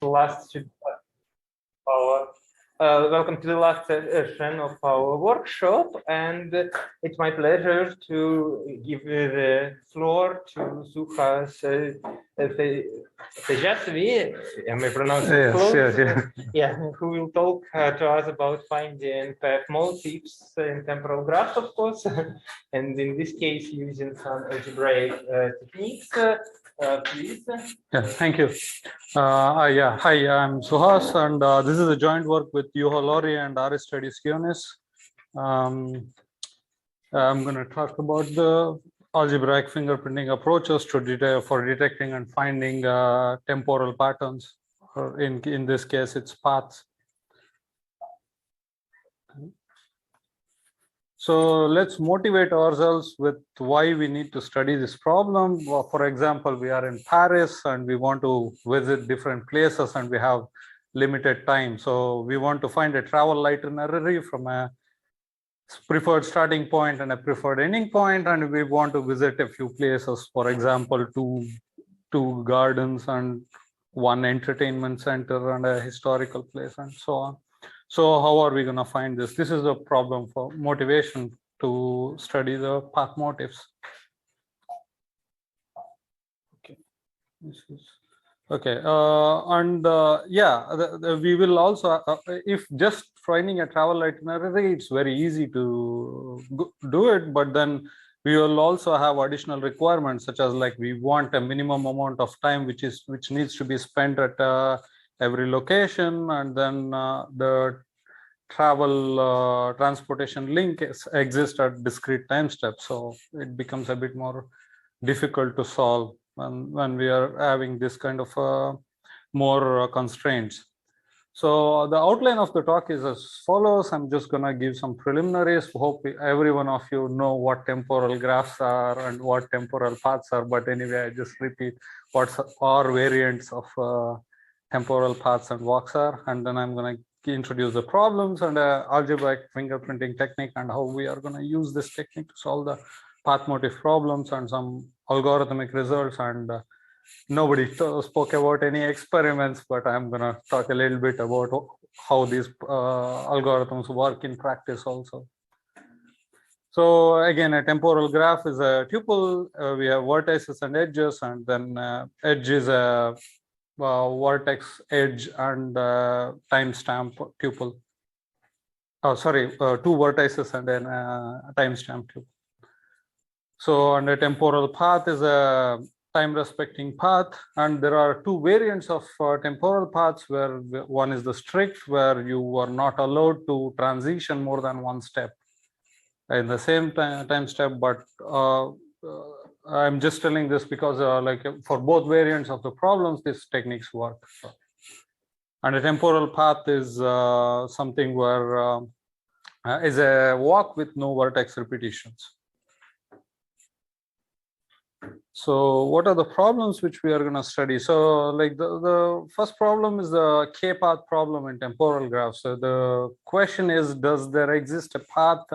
last welcome to the last session of our workshop, and it's my pleasure to give the floor to Suhas Thejaswi. Am I pronouncing it close? Yes. Yeah, who will talk to us about finding path motifs in temporal graphs, of course, and in this case using some algebraic techniques. Please. Yeah, thank you. Hi, I'm Suhas, and this is a joint work with Juho Lori and Aris Studies Kionis. I'm going to talk about the algebraic fingerprinting approaches to for detecting and finding temporal patterns, or in this case, it's paths. So let's motivate ourselves with why we need to study this problem. Well, for example, we are in Paris and we want to visit different places and we have limited time. So we want to find a travel itinerary from a preferred starting point and a preferred ending point, and we want to visit a few places, for example, two gardens and one entertainment center and a historical place and so on. So how are we going to find this? This is a problem for motivation to study the path motifs. Okay, this is okay. We will also, if just finding a travel itinerary, it's very easy to do it, but then we will also have additional requirements, such as like we want a minimum amount of time which needs to be spent at every location, and then the travel transportation link exists at discrete time steps. So it becomes a bit more difficult to solve when we are having this kind of more constraints. So the outline of the talk is as follows. I'm just going to give some preliminaries. Hope every one of you know what temporal graphs are and what temporal paths are. But anyway, I just repeat what are variants of temporal paths and walks are. And then I'm going to introduce the problems and algebraic fingerprinting technique and how we are going to use this technique to solve the path motif problems and some algorithmic results. And nobody spoke about any experiments, but I'm going to talk a little bit about how these algorithms work in practice also. So again, a temporal graph is a tuple. We have vertices and edges, and then edge is a vertex, edge, and timestamp tuple. Oh, sorry, two vertices and then timestamp tuple. So, and a temporal path is a time-respecting path, and there are two variants of temporal paths, where one is the strict, where you are not allowed to transition more than one step in the same time step. But I'm just telling this because like for both variants of the problems, these techniques work. And a temporal path is something where is a walk with no vertex repetitions. So what are the problems which we are going to study? So like the first problem is the k-path problem in temporal graphs. So the question is, does there exist a path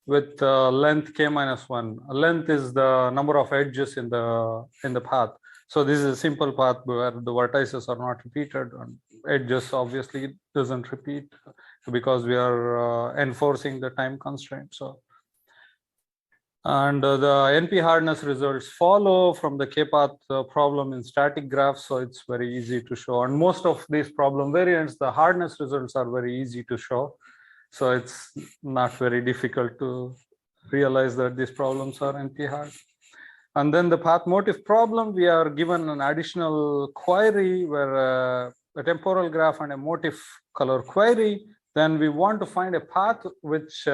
with length k-1? Length is the number of edges in the path. So this is a simple path where the vertices are not repeated, and edges obviously doesn't repeat because we are enforcing the time constraint. So, and the NP hardness results follow from the k-path problem in static graphs, so it's very easy to show. And most of these problem variants, the hardness results are very easy to show. So it's not very difficult to realize that these problems are NP hard. And then the path motif problem, we are given an additional query where a temporal graph and a motif color query. Then we want to find a path which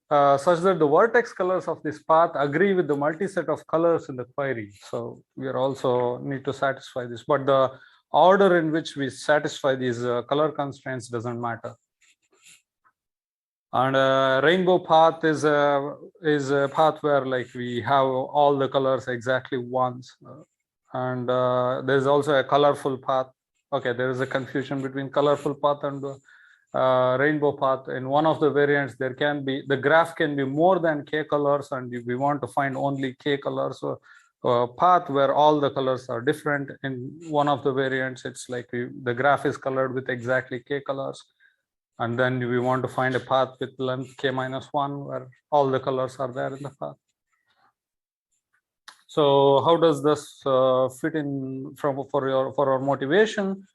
such that the vertex colors of this path agree with the multiset of colors in the query. So we are also need to satisfy this, but the order in which we satisfy these color constraints doesn't matter. And a rainbow path is a path where like we have all the colors exactly once, and there's also a colorful path. Okay, there is a confusion between colorful path and rainbow path. In one of the variants, there can be, the graph can be more than k colors, and we want to find only k colors. So path where all the colors are different. In one of the variants, it's like the graph is colored with exactly k colors. And then we want to find a path with length k-1 where all the colors are there in the path. So how does this fit in for our motivation?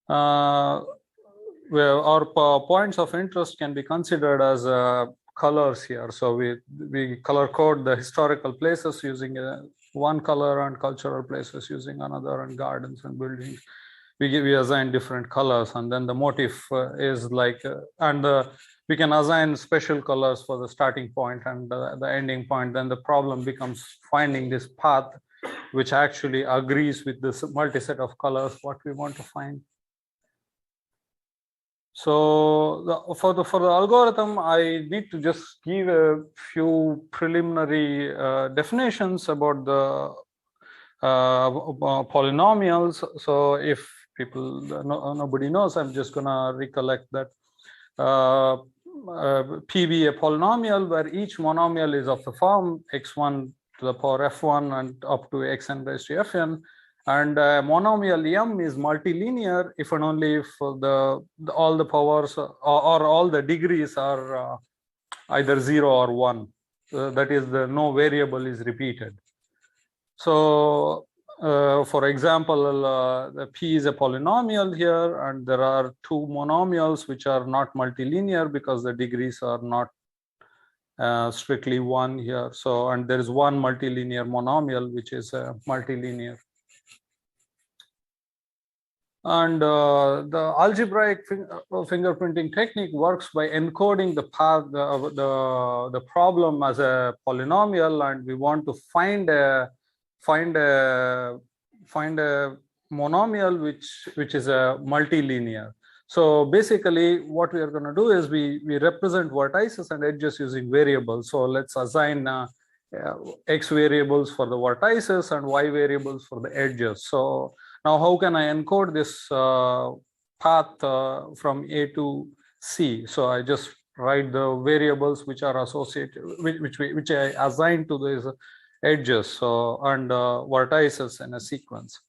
Where our points of interest can be considered as colors here. So we color code the historical places using one color and cultural places using another, and gardens and buildings. We assign different colors, and then the motif is like, we can assign special colors for the starting point and the ending point. Then the problem becomes finding this path which actually agrees with this multi-set of colors what we want to find. So for the algorithm, I need to just give a few preliminary definitions about the polynomials. So if nobody knows, I'm just gonna recollect that P be a polynomial where each monomial is of the form x1 to the power f1 and up to xn raised to fn. And monomial M is multilinear if and only if all the powers or all the degrees are either 0 or 1. That is, no variable is repeated. So for example, the P is a polynomial here, and there are two monomials which are not multilinear because the degrees are not strictly 1 here. So, and there is one multilinear monomial which is multilinear. And the algebraic fingerprinting technique works by encoding the path, the problem as a polynomial, and we want to find a monomial which is a multilinear. So basically, what we are going to do is we represent vertices and edges using variables. So let's assign x variables for the vertices and y variables for the edges. So now, how can I encode this path from A to C? So I just write the variables which are associated, which I assign to these edges, so and vertices in a sequence.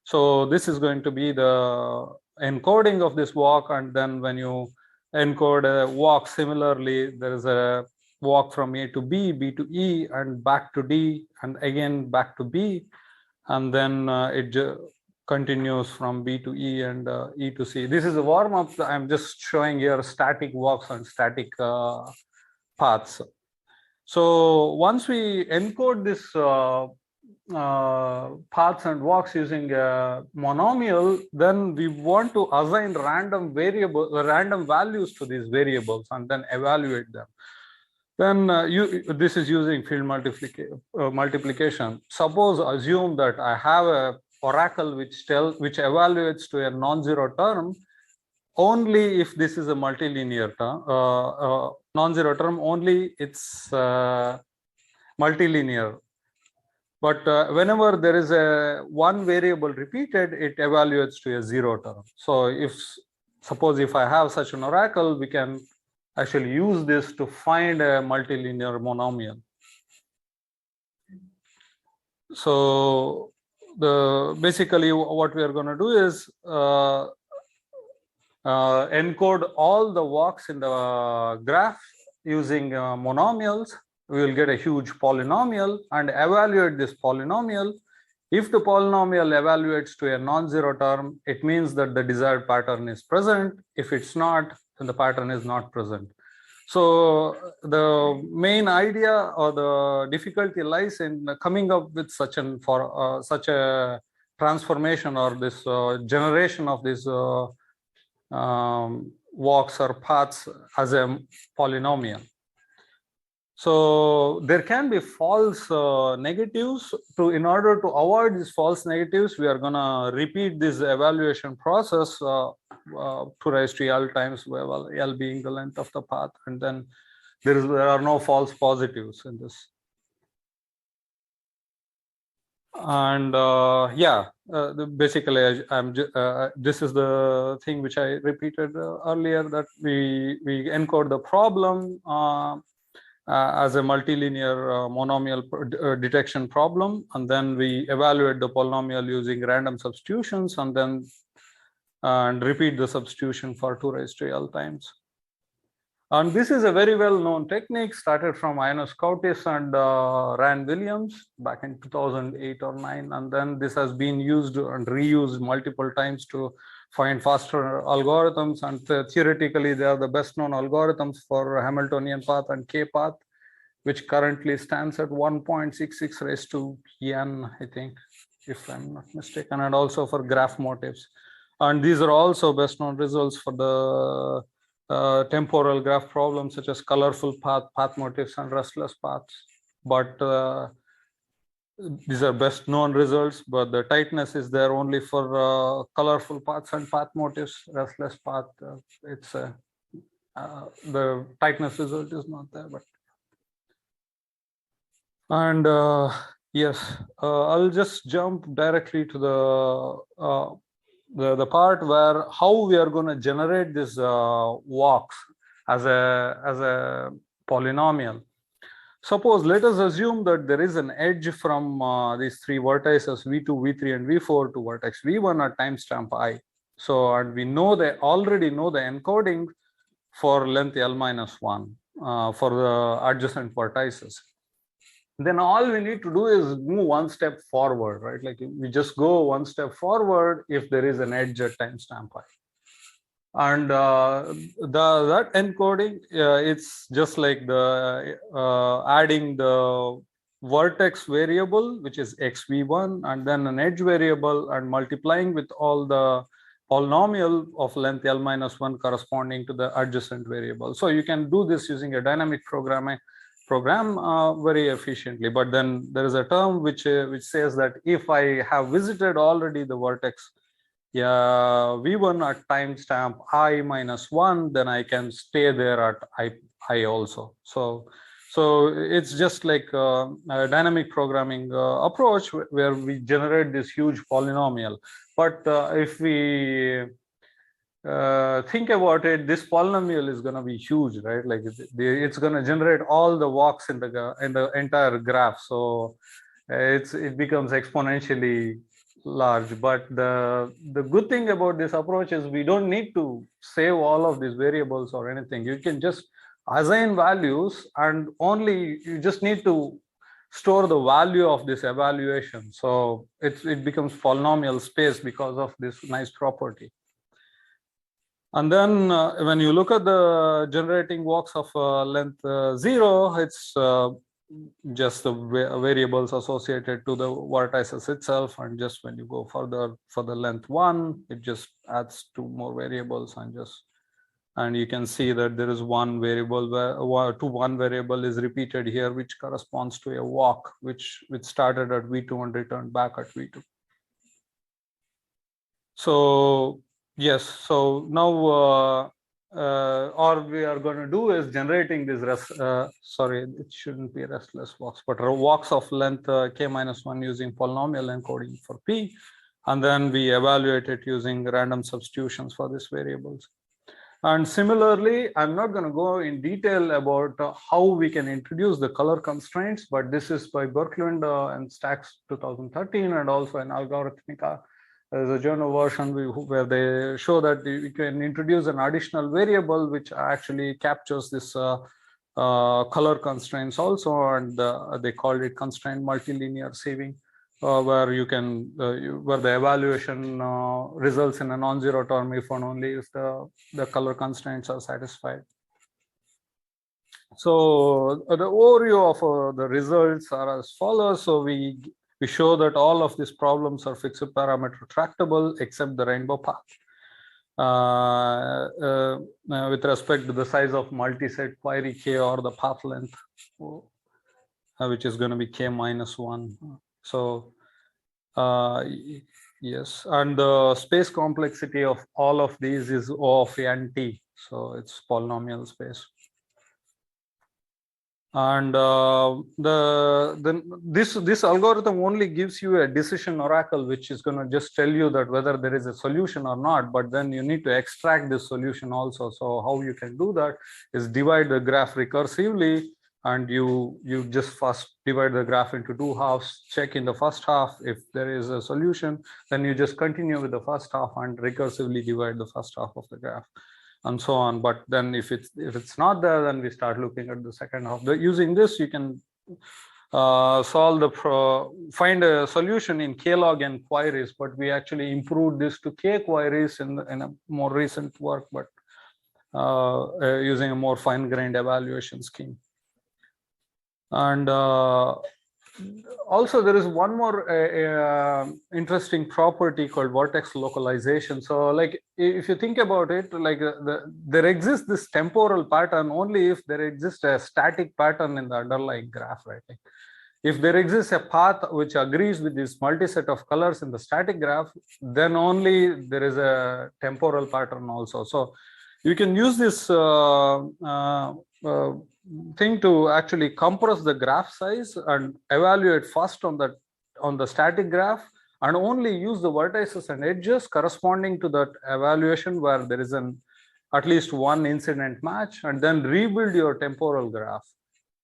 So this is going to be the encoding of this walk, and then when you encode a walk similarly, there is a walk from A to B, B to E, and back to D, and again back to B, and then it continues from B to E and E to C. This is a warm-up. I'm just showing here static walks and static paths. So once we encode this paths and walks using a monomial, then we want to assign random values to these variables and then evaluate them. Then this is using field multiplication. Suppose assume that I have a oracle which evaluates to a non-zero term only if this is a multilinear term, non-zero term only it's multilinear. But whenever there is a one variable repeated, it evaluates to a zero term. So suppose if I have such an oracle, we can actually use this to find a multilinear monomial. So basically what we are going to do is encode all the walks in the graph using monomials. We will get a huge polynomial and evaluate this polynomial. If the polynomial evaluates to a non-zero term, it means that the desired pattern is present. If it's not, then the pattern is not present. So the main idea or the difficulty lies in coming up with such a transformation or this generation of these walks or paths as a polynomial. So there can be false negatives. In order to avoid these false negatives, we are going to repeat this evaluation process 2 raised to L times, well, L being the length of the path, and then there are no false positives in this. And basically, this is the thing which I repeated earlier, that we encode the problem. as a multilinear monomial detection problem, and then we evaluate the polynomial using random substitutions, and then and repeat the substitution for 2 raised to L times. And this is a very well-known technique, started from Ioannis Koutis and Rand Williams back in 2008 or 9, and then this has been used and reused multiple times to find faster algorithms, and theoretically they are the best known algorithms for Hamiltonian path and K path, which currently stands at 1.66 raised to n, I think, if I'm not mistaken, and also for graph motifs. And these are also best known results for the temporal graph problems such as colorful path motifs and restless paths. But these are best known results, but the tightness is there only for colorful paths and path motifs. Restless path, it's the tightness result is not there. But and yes, I'll just jump directly to the part where how we are going to generate this walks as a polynomial. Suppose, let us assume that there is an edge from these 3 vertices v2, v3, and v4 to vertex v1 at timestamp I. So, and we know already know the encoding for length L minus 1 for the adjacent vertices. Then all we need to do is move one step forward, right? Like we just go one step forward if there is an edge at timestamp I. And that encoding, it's just like the adding the vertex variable, which is xv1, and then an edge variable, and multiplying with all the polynomial of length L minus 1 corresponding to the adjacent variable. So you can do this using a dynamic program very efficiently. But then there is a term which says that if I have visited already the vertex v1 at timestamp I minus 1, then I can stay there at I also. So it's just like a dynamic programming approach where we generate this huge polynomial. But if we think about it, this polynomial is going to be huge, right? Like it's going to generate all the walks in the entire graph. So it becomes exponentially large. But the good thing about this approach is we don't need to save all of these variables or anything. You can just assign values, and only you just need to store the value of this evaluation. So it becomes polynomial space because of this nice property. And then when you look at the generating walks of length 0, it's just the variables associated to the vertices itself. And just when you go further for the length 1, it just adds 2 more variables, and you can see that there is one variable where one variable is repeated here, which corresponds to a walk which started at v2 and returned back at v2. So yes, so now all we are going to do is generating this sorry, it shouldn't be restless walks, but walks of length k minus 1 using polynomial encoding for p, and then we evaluate it using random substitutions for these variables. And similarly, I'm not going to go in detail about how we can introduce the color constraints, but this is by Berklund and Stacks 2013, and also in Algorithmic. There's a journal version where they show that you can introduce an additional variable which actually captures this color constraints also, and they called it constraint multilinear sieving, where you can where the evaluation results in a non-zero term if and only if the color constraints are satisfied. So the overview of the results are as follows. So we show that all of these problems are fixed parameter tractable except the rainbow path with respect to the size of multi-set query k or the path length, which is going to be k minus 1. So yes, and the space complexity of all of these is O of nt, so it's polynomial space. And this algorithm only gives you a decision oracle, which is going to just tell you that whether there is a solution or not, but then you need to extract this solution also. So how you can do that is divide the graph recursively and you just first divide the graph into two halves, check in the first half if there is a solution, then you just continue with the first half and recursively divide the first half of the graph, and so on. But then if it's not there, then we start looking at the second half. Using this, you can find a solution in k-log n queries, but we actually improved this to k queries in a more recent work, but using a more fine-grained evaluation scheme. And also there is one more interesting property called vertex localization. So like if you think about it, like there exists this temporal pattern only if there exists a static pattern in the underlying graph, right? Like if there exists a path which agrees with this multi-set of colors in the static graph, then only there is a temporal pattern also. So you can use this thing to actually compress the graph size and evaluate first on the static graph, and only use the vertices and edges corresponding to that evaluation where there is at least one incident match, and then rebuild your temporal graph.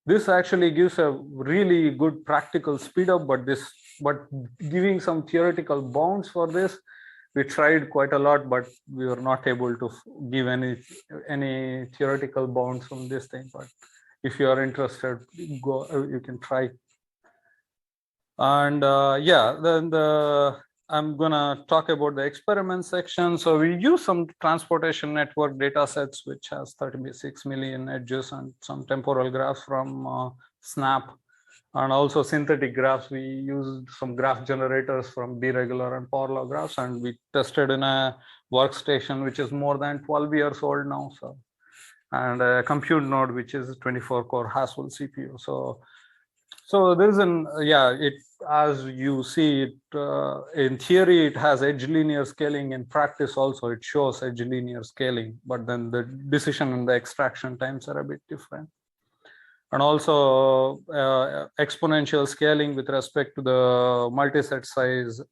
This actually gives a really good practical speed up, but giving some theoretical bounds for this, we tried quite a lot, but we were not able to give any theoretical bounds from this thing. But if you are interested, you can try. And yeah, then I'm gonna talk about the experiment section. So we use some transportation network data sets, which has 36 million edges, and some temporal graphs from SNAP, and also synthetic graphs. We used some graph generators from B-regular and power law graphs, and we tested in a workstation which is more than 12 years old now. So, and a compute node which is 24-core Haswell CPU. So there's as you see it, in theory, it has edge linear scaling. In practice also, it shows edge linear scaling, but then the decision and the extraction times are a bit different. And also exponential scaling with respect to the multi-set size.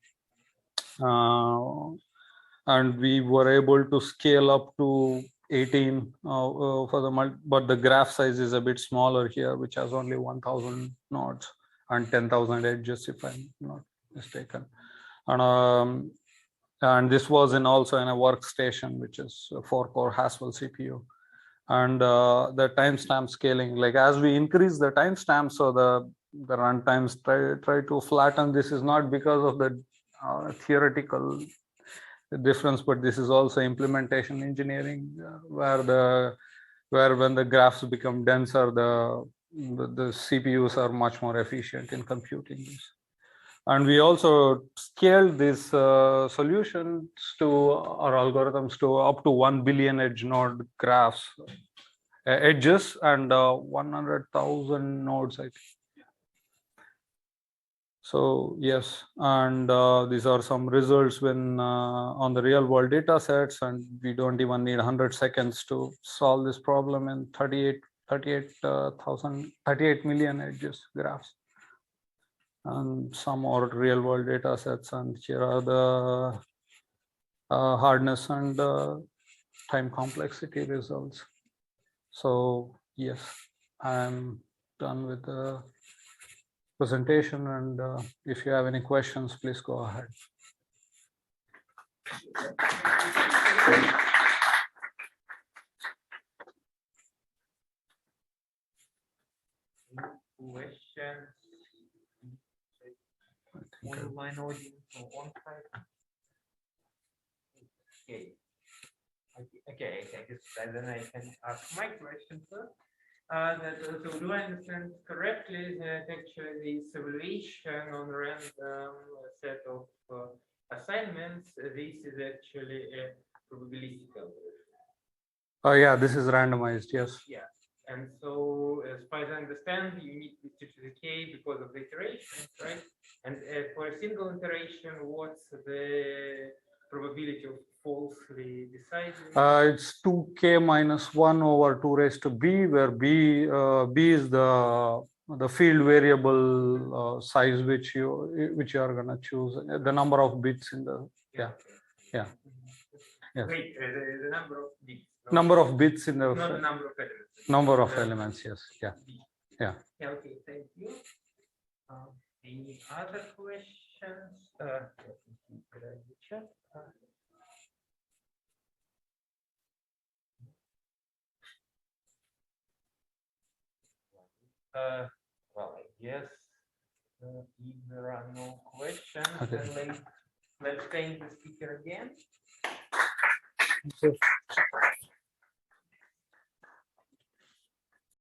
And we were able to scale up to 18 but the graph size is a bit smaller here, which has only 1,000 nodes and 10,000 edges, if I'm not mistaken. And this was also in a workstation, which is a 4-core Haswell CPU. And the timestamp scaling, like as we increase the timestamp, so the runtimes try to flatten. This is not because of the theoretical difference, but this is also implementation engineering, where when the graphs become denser, the CPUs are much more efficient in computing this. And we also scaled these solutions to our algorithms to up to 1 billion edge node graphs, edges, and 100,000 nodes, I think. So yes, and these are some results when on the real world data sets, and we don't even need 100 seconds to solve this problem in 38 million edges graphs. And some more real world data sets, and here are the hardness and time complexity results. So yes, I'm done with the presentation, and if you have any questions, please go ahead. Questions? Online audience or on-site? Okay. Okay, I guess then I can ask my question first. So do I understand correctly that actually this evaluation on random set of assignments, this is actually a probabilistic algorithm? Oh yeah, this is randomized, yes. Yeah, and so as far as I understand, you need to the k because of the iterations, right? And for a single iteration, what's the probability of falsely deciding? It's 2k minus 1 over 2 raised to b, where b is the field variable size which you are going to choose, the number of bits in the yeah. Wait, the number of bits. Number of bits in the not the number of elements. Number of elements, yes, yeah. Yeah. Okay, thank you. Any other questions? Let me see the chat. Well, I guess if there are no questions, Okay. then let's thank the speaker again.